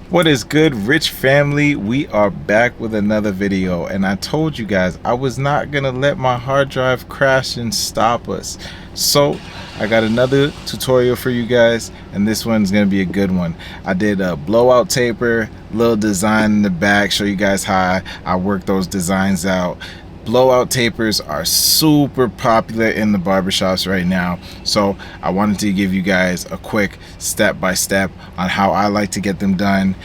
What is good, Rich family? We are back with another video, and I told you guys I was not gonna let my hard drive crash and stop us. So I got another tutorial for you guys, and this one's gonna be a good one. I did a blowout taper, little design in the back, show you guys how I work those designs out. Blowout tapers are super popular in the barbershops right now, so I wanted to give you guys a quick step-by-step on how I like to get them done,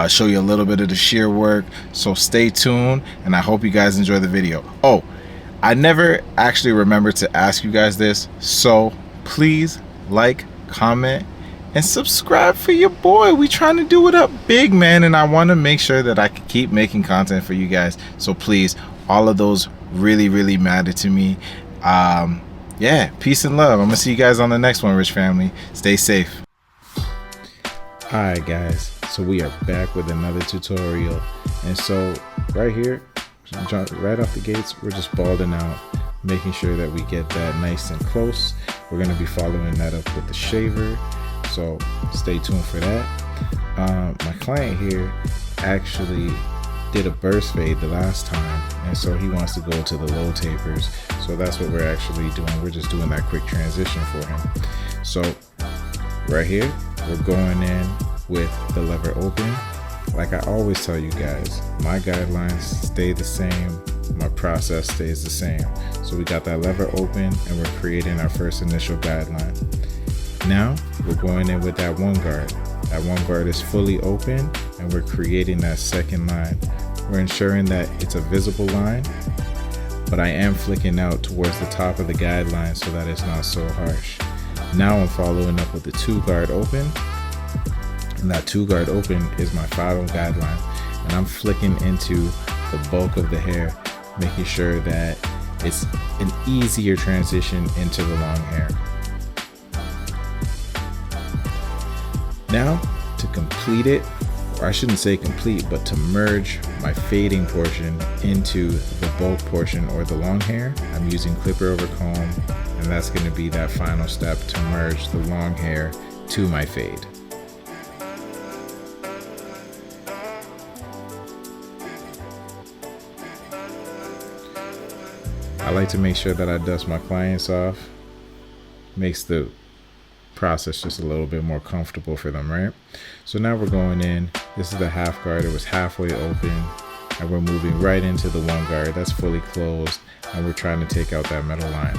show you a little bit of the shear work. So stay tuned, and I hope you guys enjoy the video. Oh, I never actually remembered to ask you guys this, so please like, comment, and subscribe for your boy. We trying to do it up big, man, and I want to make sure that I can keep making content for you guys. So please, all of those really matter to me. Yeah, peace and love. I'm gonna see you guys on the next one, Rich family. Stay safe. Alright guys, so we are back with another tutorial, and so right here, right off the gates, we're just balding out, making sure that we get that nice and close. We're going to be following that up with the shaver, so stay tuned for that. My client here actually did a burst fade the last time, and so he wants to go to the low tapers, so that's what we're actually doing. We're just doing that quick transition for him. So right here, we're going in with the lever open. Like I always tell you guys, my guidelines stay the same, my process stays the same. So we got that lever open, and we're creating our first initial guideline. Now we're going in with that one guard. That one guard is fully open, and we're creating that second line. We're ensuring that it's a visible line, but I am flicking out towards the top of the guideline so that it's not so harsh. Now I'm following up with the two guard open, and that two guard open is my final guideline, and I'm flicking into the bulk of the hair, making sure that it's an easier transition into the long hair. Now to complete it, or I shouldn't say complete, but to merge my fading portion into the bulk portion or the long hair, I'm using clipper over comb, and that's going to be that final step to merge the long hair to my fade. I like to make sure that I dust my clients off. Makes the process just a little bit more comfortable for them, right? So now we're going in. This is the half guard. It was halfway open, and we're moving right into the one guard that's fully closed, and we're trying to take out that middle line.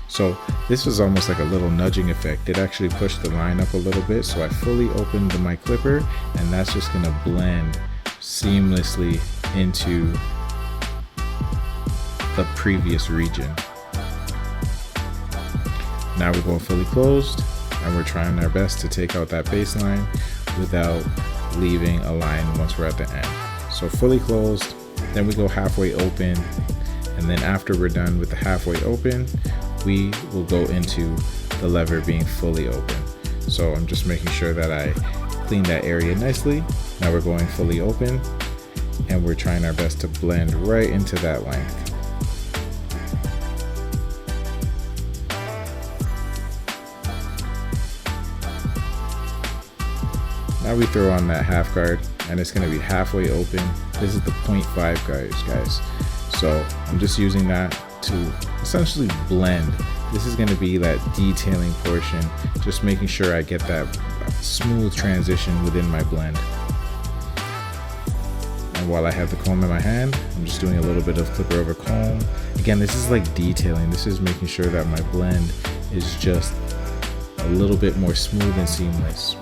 So this was almost like a little nudging effect. It actually pushed the line up a little bit, so I fully opened my clipper, and that's just going to blend seamlessly into the previous region. Now we're going fully closed, and we're trying our best to take out that baseline without leaving a line once we're at the end. So fully closed, then we go halfway open, and then after we're done with the halfway open, we will go into the lever being fully open. So I'm just making sure that I clean that area nicely. Now we're going fully open, and we're trying our best to blend right into that length. Now we throw on that half guard, and it's going to be halfway open. This is the 0.5 guards, guys. So I'm just using that to essentially blend. This is going to be that detailing portion, just making sure I get that smooth transition within my blend. And while I have the comb in my hand, I'm just doing a little bit of clipper over comb. Again, this is like detailing. This is making sure that my blend is just a little bit more smooth and seamless.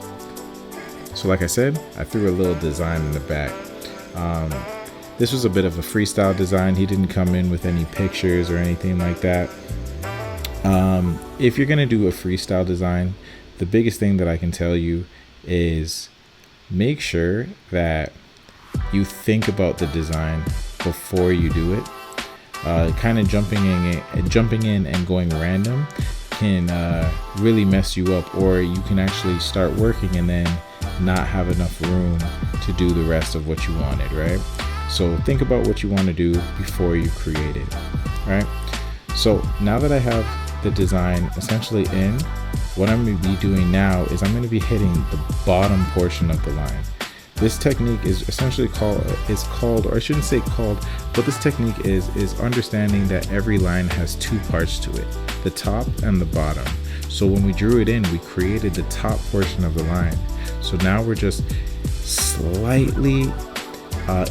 So like I said, I threw a little design in the back. This was a bit of a freestyle design. He didn't come in with any pictures or anything like that. If you're gonna do a freestyle design, the biggest thing that I can tell you is make sure that you think about the design before you do it. Kind of jumping in and going random can really mess you up, or you can actually start working and then not have enough room to do the rest of what you wanted, right? So think about what you want to do before you create it, right? So now that I have the design essentially in, what I'm going to be doing now is I'm going to be hitting the bottom portion of the line. This technique is essentially called, or I shouldn't say called, what this technique is understanding that every line has two parts to it, the top and the bottom. So when we drew it in, we created the top portion of the line. So now we're just slightly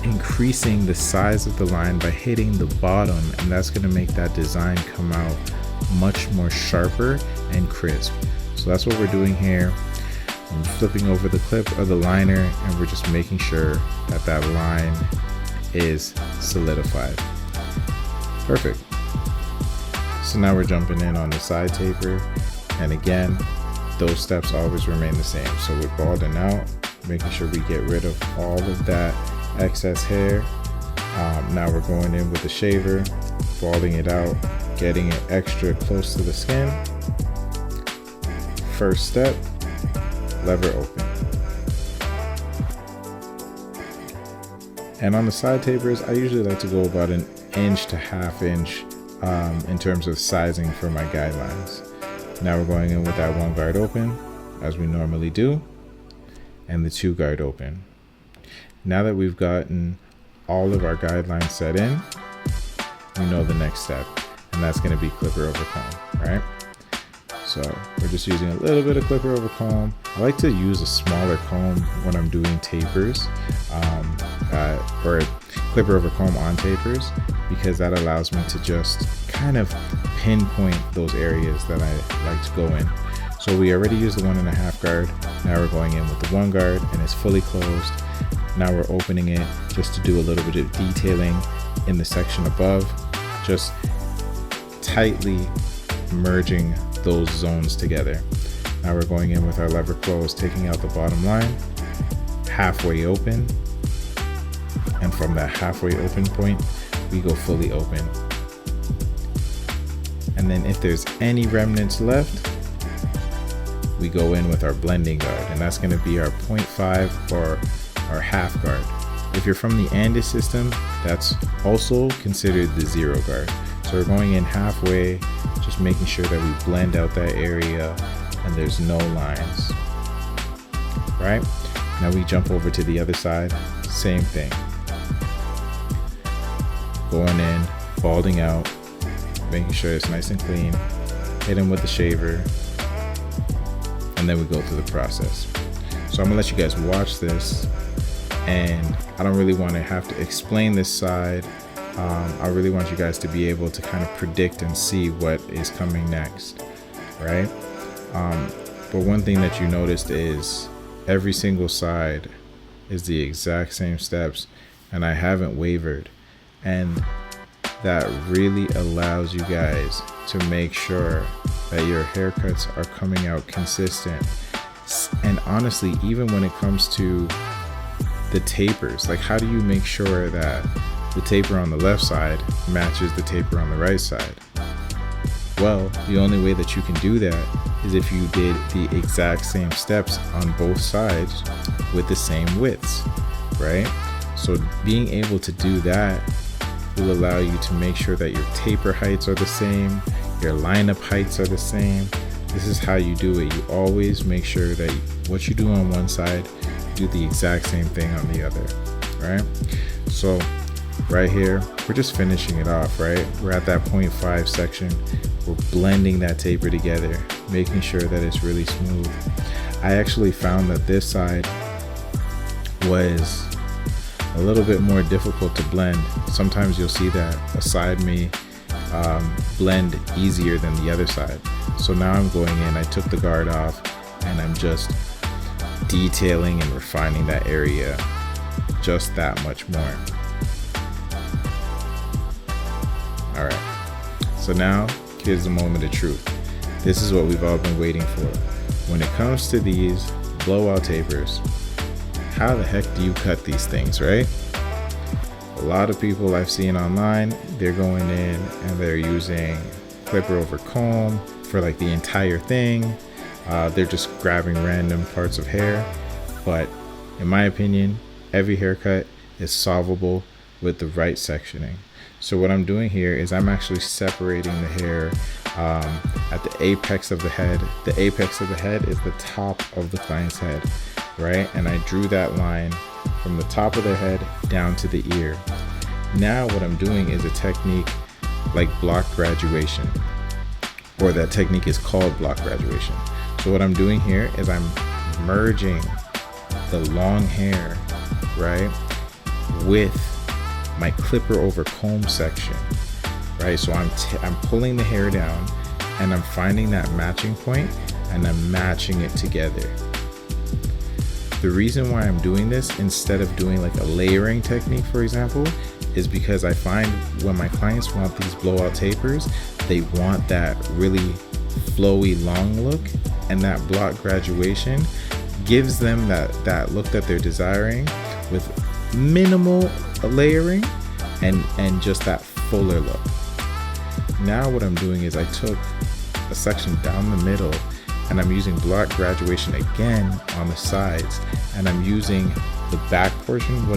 increasing the size of the line by hitting the bottom, and that's going to make that design come out much more sharper and crisp. So that's what we're doing here. I'm flipping over the clip of the liner, and we're just making sure that that line is solidified. Perfect. So now we're jumping in on the side taper, and again, those steps always remain the same. So we're balding out, making sure we get rid of all of that excess hair. Now we're going in with the shaver, balding it out, getting it extra close to the skin. First step, lever open. And on the side tapers, I usually like to go about 1 inch to 1/2 inch in terms of sizing for my guidelines. Now we're going in with that 1 guard open, as we normally do, and the 2 guard open. Now that we've gotten all of our guidelines set in, we know the next step, and that's going to be clipper over comb, right? So we're just using a little bit of clipper over comb. I like to use a smaller comb when I'm doing tapers, or clipper over comb on tapers, because that allows me to just kind of pinpoint those areas that I like to go in. So we already used the 1.5 guard. Now we're going in with the 1 guard, and it's fully closed. Now we're opening it just to do a little bit of detailing in the section above, just tightly merging those zones together. Now we're going in with our lever close, taking out the bottom line, halfway open, and from that halfway open point, we go fully open. And then if there's any remnants left, we go in with our blending guard, and that's going to be our 0.5 or our 1/2 guard. If you're from the Andes system, that's also considered the 0 guard. So we're going in halfway, just making sure that we blend out that area and there's no lines. Right? Now we jump over to the other side, same thing. Going in, balding out, making sure it's nice and clean, hit them with the shaver, and then we go through the process. So I'm gonna let you guys watch this, and I don't really want to have to explain this side. I really want you guys to be able to kind of predict and see what is coming next, right? But one thing that you noticed is every single side is the exact same steps, and I haven't wavered, and that really allows you guys to make sure that your haircuts are coming out consistent. And honestly, even when it comes to the tapers, like how do you make sure that the taper on the left side matches the taper on the right side? Well, the only way that you can do that is if you did the exact same steps on both sides with the same widths, right? So being able to do that will allow you to make sure that your taper heights are the same, your lineup heights are the same. This is how you do it. You always make sure that what you do on one side, do the exact same thing on the other, right? So right here, we're just finishing it off, right? We're at that 0.5 section. We're blending that taper together, making sure that it's really smooth. I actually found that this side was a little bit more difficult to blend. Sometimes you'll see that a side may blend easier than the other side. So now I'm going in, I took the guard off, and I'm just detailing and refining that area just that much more. All right, so now here's the moment of truth. This is what we've all been waiting for. When it comes to these blowout tapers, how the heck do you cut these things, right? A lot of people I've seen online, they're going in and they're using clipper over comb for like the entire thing. They're just grabbing random parts of hair. But in my opinion, every haircut is solvable with the right sectioning. So what I'm doing here is I'm actually separating the hair at the apex of the head. The apex of the head is the top of the client's head, right? And I drew that line from the top of their head down to the ear. Now what I'm doing is a technique like block graduation, or that technique is called block graduation. So what I'm doing here is I'm merging the long hair, right, with my clipper over comb section, right? So I'm pulling the hair down and I'm finding that matching point and I'm matching it together. The reason why I'm doing this instead of doing like a layering technique, for example, is because I find when my clients want these blowout tapers, they want that really flowy long look, and that block graduation gives them that look that they're desiring with minimal layering and just that fuller look. Now what I'm doing is I took a section down the middle and I'm using block graduation again on the sides, and I'm using the back portion from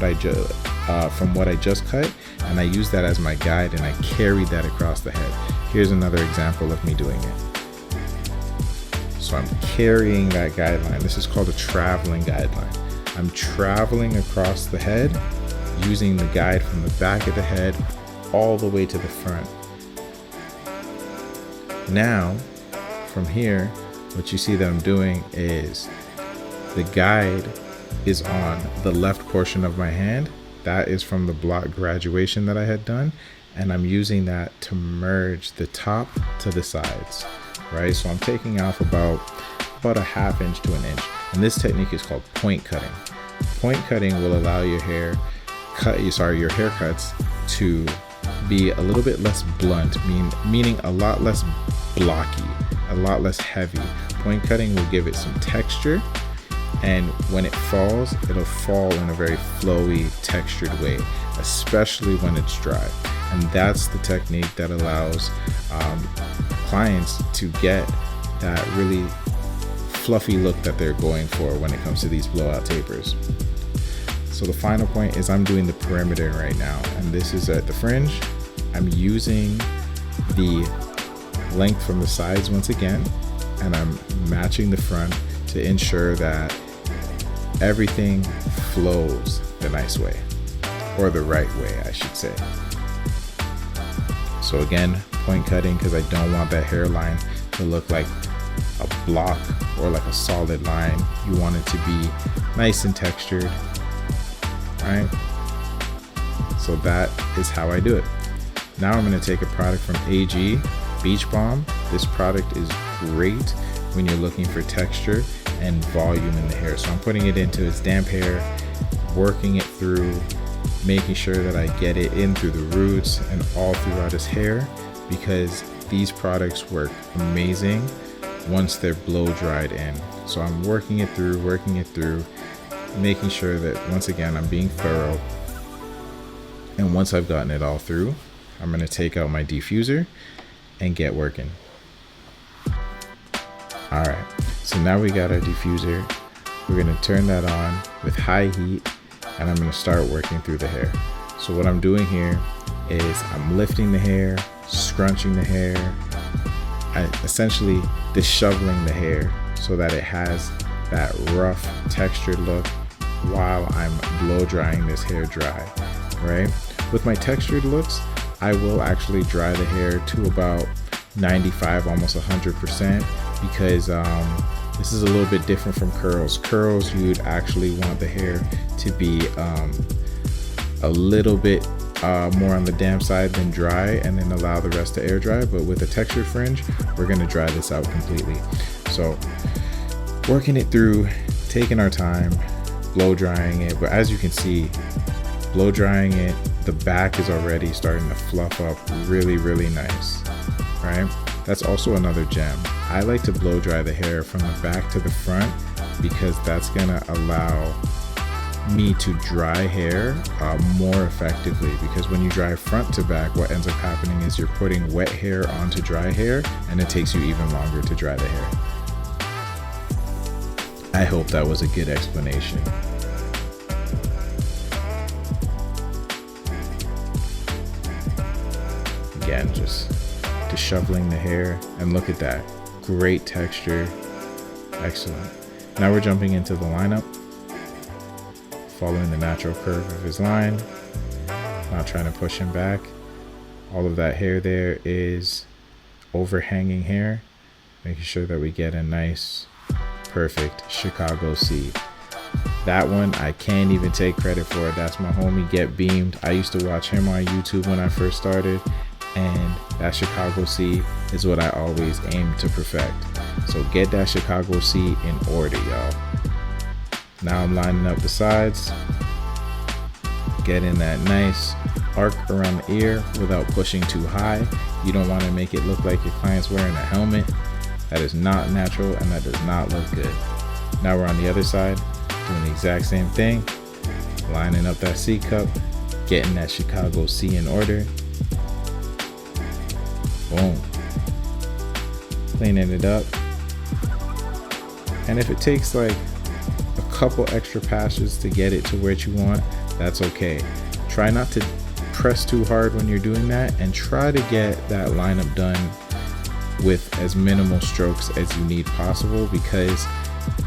what I just cut, and I use that as my guide and I carried that across the head. Here's another example of me doing it. So I'm carrying that guideline. This is called a traveling guideline. I'm traveling across the head using the guide from the back of the head all the way to the front. Now, from here, what you see that I'm doing is the guide is on the left portion of my hand. That is from the block graduation that I had done, and I'm using that to merge the top to the sides, right? So I'm taking off about a ½ inch to an inch, and this technique is called point cutting. Point cutting will allow your haircuts to be a little bit less blunt, meaning a lot less blocky, a lot less heavy. Point cutting will give it some texture, and when it falls, it'll fall in a very flowy, textured way, especially when it's dry. And that's the technique that allows clients to get that really fluffy look that they're going for when it comes to these blowout tapers. So the final point is I'm doing the perimeter right now, and this is at the fringe. I'm using the length from the sides once again, and I'm matching the front to ensure that everything flows the nice way, or the right way, I should say. So again, point cutting because I don't want that hairline to look like a block or like a solid line. You want it to be nice and textured, right? So that is how I do it. Now I'm going to take a product from AG, Beach Balm. This product is great when you're looking for texture and volume in the hair. So I'm putting it into its damp hair, working it through, making sure that I get it in through the roots and all throughout his hair, because these products work amazing once they're blow dried in. So I'm working it through, making sure that once again I'm being thorough. And once I've gotten it all through, I'm going to take out my diffuser and get working. All right, so now we got our diffuser. We're going to turn that on with high heat, and I'm going to start working through the hair. So what I'm doing here is I'm lifting the hair, scrunching the hair, essentially disheveling the hair so that it has that rough textured look while I'm blow drying this hair dry, right? With my textured looks, I will actually dry the hair to about 95, almost 100%, because this is a little bit different from curls. Curls, you'd actually want the hair to be a little bit more on the damp side than dry, and then allow the rest to air dry. But with a textured fringe, we're going to dry this out completely. So working it through, taking our time, blow drying it. But as you can see, blow drying it, the back is already starting to fluff up really, really nice, right? That's also another gem. I like to blow dry the hair from the back to the front, because that's gonna allow me to dry hair more effectively. Because when you dry front to back, what ends up happening is you're putting wet hair onto dry hair, and it takes you even longer to dry the hair. I hope that was a good explanation. Again, just disheveling the hair, and look at that, great texture, excellent. Now we're jumping into the lineup. following the natural curve of his line, not trying to push him back. All of that hair there is overhanging hair, making sure that we get a nice, perfect Chicago C. That one I can't even take credit for. That's my homie Get Beamed. I used to watch him on YouTube when I first started, and that Chicago C is what I always aim to perfect. So get that Chicago C in order, y'all. Now I'm lining up the sides, getting that nice arc around the ear without pushing too high. You don't want to make it look like your client's wearing a helmet. That is not natural and that does not look good. Now we're on the other side, doing the exact same thing, lining up that C cup, getting that Chicago C in order. Boom. Cleaning it up. And if it takes like a couple extra passes to get it to where you want, that's okay. Try not to press too hard when you're doing that, and try to get that lineup done with as minimal strokes as you need possible, because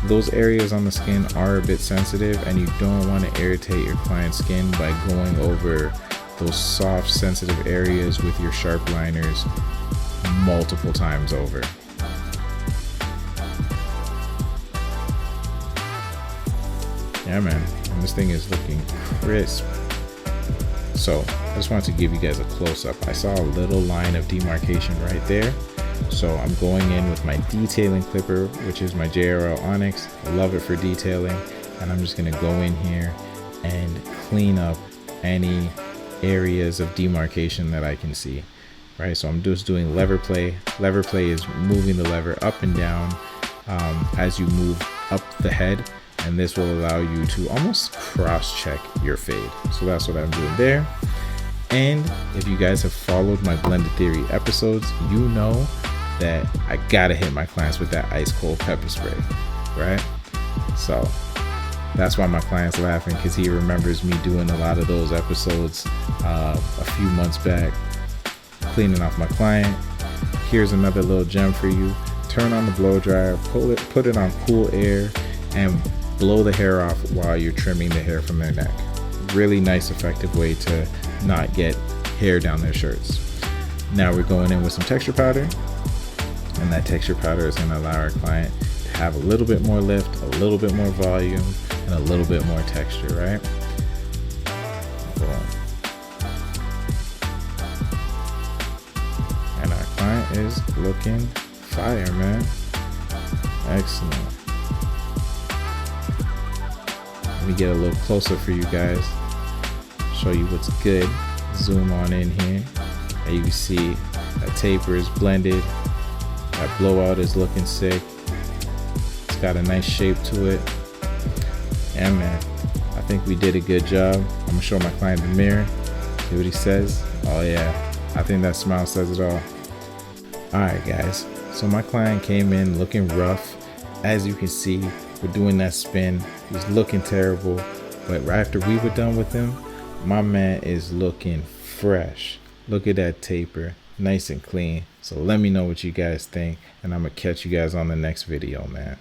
those areas on the skin are a bit sensitive and you don't want to irritate your client's skin by going over those soft, sensitive areas with your sharp liners multiple times over. Yeah, man, and this thing is looking crisp. So I just wanted to give you guys a close-up. I saw a little line of demarcation right there. So I'm going in with my detailing clipper, which is my JRL Onyx. I love it for detailing. And I'm just gonna go in here and clean up any areas of demarcation that I can see. Right, so I'm just doing lever play. Lever play is moving the lever up and down as you move up the head. And this will allow you to almost cross-check your fade. So that's what I'm doing there. And if you guys have followed my blended theory episodes, you know that I gotta hit my clients with that ice cold pepper spray, right? So that's why my client's laughing, because he remembers me doing a lot of those episodes a few months back, cleaning off my client. Here's another little gem for you. Turn on the blow dryer, put it on cool air, and blow the hair off while you're trimming the hair from their neck. Really nice, effective way to not get hair down their shirts. Now we're going in with some texture powder, and that texture powder is going to allow our client to have a little bit more lift, a little bit more volume, and a little bit more texture, right? Boom. And our client is looking fire, man. Excellent. Let me get a little closer for you guys, show you what's good. Zoom on in here, and you can see that taper is blended, that blowout is looking sick, it's got a nice shape to it. Yeah, man, I think we did a good job. I'm gonna show my client the mirror, see what he says. Oh yeah, I think that smile says it all. Alright guys, so my client came in looking rough. As you can see, we're doing that spin. He's looking terrible, but right after we were done with him, my man is looking fresh. Look at that taper, nice and clean. So let me know what you guys think, and I'm gonna catch you guys on the next video, man.